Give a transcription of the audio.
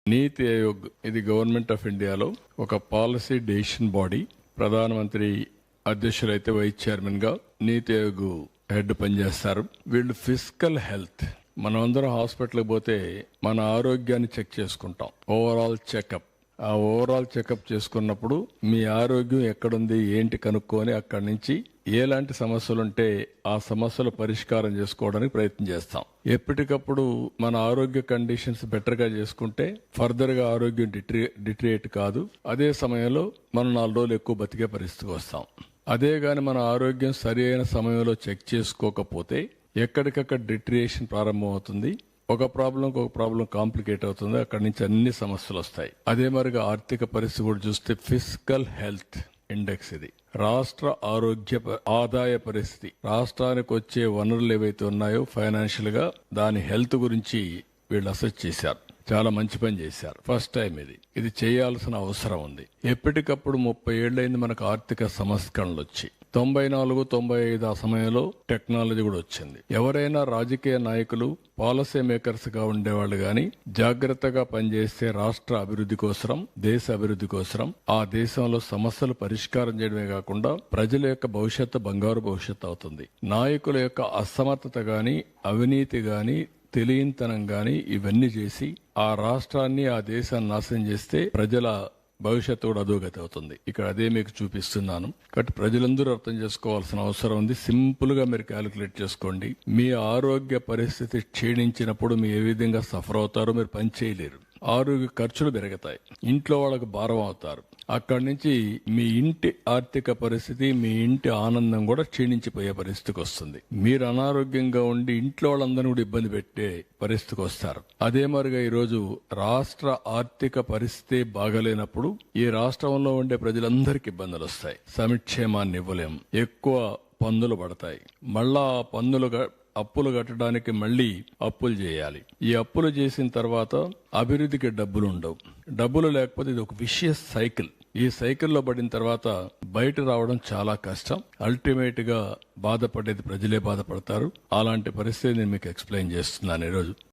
నీతి ఆయోగ్ ఇది government of ఇండియాలో ఒక పాలసీ డెసిషన్ బాడీ. ప్రధానమంత్రి అధ్యక్షులైతే వైస్ చైర్మన్ గా నీతి ఆయోగ్ హెడ్ పనిచేస్తారు. వీళ్ళు ఫిజికల్ హెల్త్, మనం అందరం హాస్పిటల్కి పోతే మన ఆరోగ్యాన్ని చెక్ చేసుకుంటాం, ఓవరాల్ చెకప్. ఆ ఓవరాల్ చెకప్ చేసుకున్నప్పుడు మీ ఆరోగ్యం ఎక్కడుంది ఏంటి కనుక్కొని అక్కడి నుంచి ఎలాంటి సమస్యలుంటే ఆ సమస్యలు పరిష్కారం చేసుకోవడానికి ప్రయత్నం చేస్తాం. ఎప్పటికప్పుడు మన ఆరోగ్య కండిషన్స్ బెటర్ గా చేసుకుంటే ఫర్దర్ గా ఆరోగ్యం డిట్రియేట్ కాదు. అదే సమయంలో మనం 4 రోజులు ఎక్కువ బతికే పరిస్థితికి వస్తాం. అదే గాని మన ఆరోగ్యం సరి అయిన సమయంలో చెక్ చేసుకోకపోతే ఎక్కడికక్కడ డిట్రియేషన్ ప్రారంభం అవుతుంది. ఒక ప్రాబ్లం కాంప్లికేట్ అవుతుంది. అక్కడి నుంచి అన్ని సమస్యలు వస్తాయి. అదే మరిగా ఆర్థిక పరిస్థితి కూడా చూస్తే ఫిజికల్ హెల్త్ ఇండెక్స్ ఇది రాష్ట్ర ఆదాయ పరిస్థితి, రాష్ట్రానికి వచ్చే వనరులు ఏవైతే ఉన్నాయో ఫైనాన్షియల్ గా దాని హెల్త్ గురించి వీళ్ళు అసెస్ చేశారు. చాలా మంచి పని చేశారు. ఫస్ట్ టైం ఇది చేయాల్సిన అవసరం ఉంది. ఎప్పటికప్పుడు 30 ఏళ్లైంది మనకు ఆర్థిక సంస్కరణలు వచ్చి. 94, 95 ఆ సమయంలో టెక్నాలజీ కూడా వచ్చింది. ఎవరైనా రాజకీయ నాయకులు పాలసీ మేకర్స్ గా ఉండేవాళ్ళు గాని జాగ్రత్తగా పనిచేస్తే రాష్ట్ర అభివృద్ధి కోసం, దేశ అభివృద్ధి కోసం, ఆ దేశంలో సమస్యలు పరిష్కారం చేయడమే కాకుండా ప్రజల యొక్క భవిష్యత్తు బంగారు భవిష్యత్తు అవుతుంది. నాయకుల యొక్క అసమర్థత గాని, అవినీతి గాని, తెలియనితనం గాని ఇవన్నీ చేసి ఆ రాష్ట్రాన్ని, ఆ దేశాన్ని నాశనం చేస్తే ప్రజల భవిష్యత్తు కూడా అధోగతి అవుతుంది. ఇక్కడ అదే మీకు చూపిస్తున్నాను. కాబట్టి ప్రజలందరూ అర్థం చేసుకోవాల్సిన అవసరం ఉంది. సింపుల్ గా మీరు క్యాలిక్యులేట్ చేసుకోండి. మీ ఆరోగ్య పరిస్థితి క్షీణించినప్పుడు మీరు ఏ విధంగా సఫర్ అవుతారో మీరు పని చేయలేరు. ఆరోగ్య ఖర్చులు పెరుగుతాయి. ఇంట్లో వాళ్ళకు భారం అవుతారు. అక్కడి నుంచి మీ ఇంటి ఆర్థిక పరిస్థితి, మీ ఇంటి ఆనందం కూడా క్షీణించిపోయే పరిస్థితికి వస్తుంది. మీరు అనారోగ్యంగా ఉండి ఇంట్లో వాళ్ళందరినీ కూడా ఇబ్బంది పెట్టే పరిస్థితికి వస్తారు. అదే మరిగా ఈరోజు రాష్ట్ర ఆర్థిక పరిస్థితి బాగలేనప్పుడు ఈ రాష్ట్రంలో ఉండే ప్రజలందరికీ ఇబ్బందులు వస్తాయి. సంక్షేమాన్ని ఇవ్వలేం, ఎక్కువ పన్నులు పడతాయి. మళ్ళా అప్పులు కట్టడానికి మళ్ళీ అప్పులు చేయాలి. ఈ అప్పులు చేసిన తర్వాత అభివృద్ధికి డబ్బులు ఉండవు. డబ్బులు లేకపోతే ఇది ఒక విషియస్ సైకిల్. ఈ సైకిల్లో పడిన తర్వాత బయట రావడం చాలా కష్టం. అల్టిమేట్ గా బాధపడేది ప్రజలే బాధపడతారు. అలాంటి పరిస్థితి నేను మీకు ఎక్స్ప్లెయిన్ చేస్తున్నాను ఈరోజు.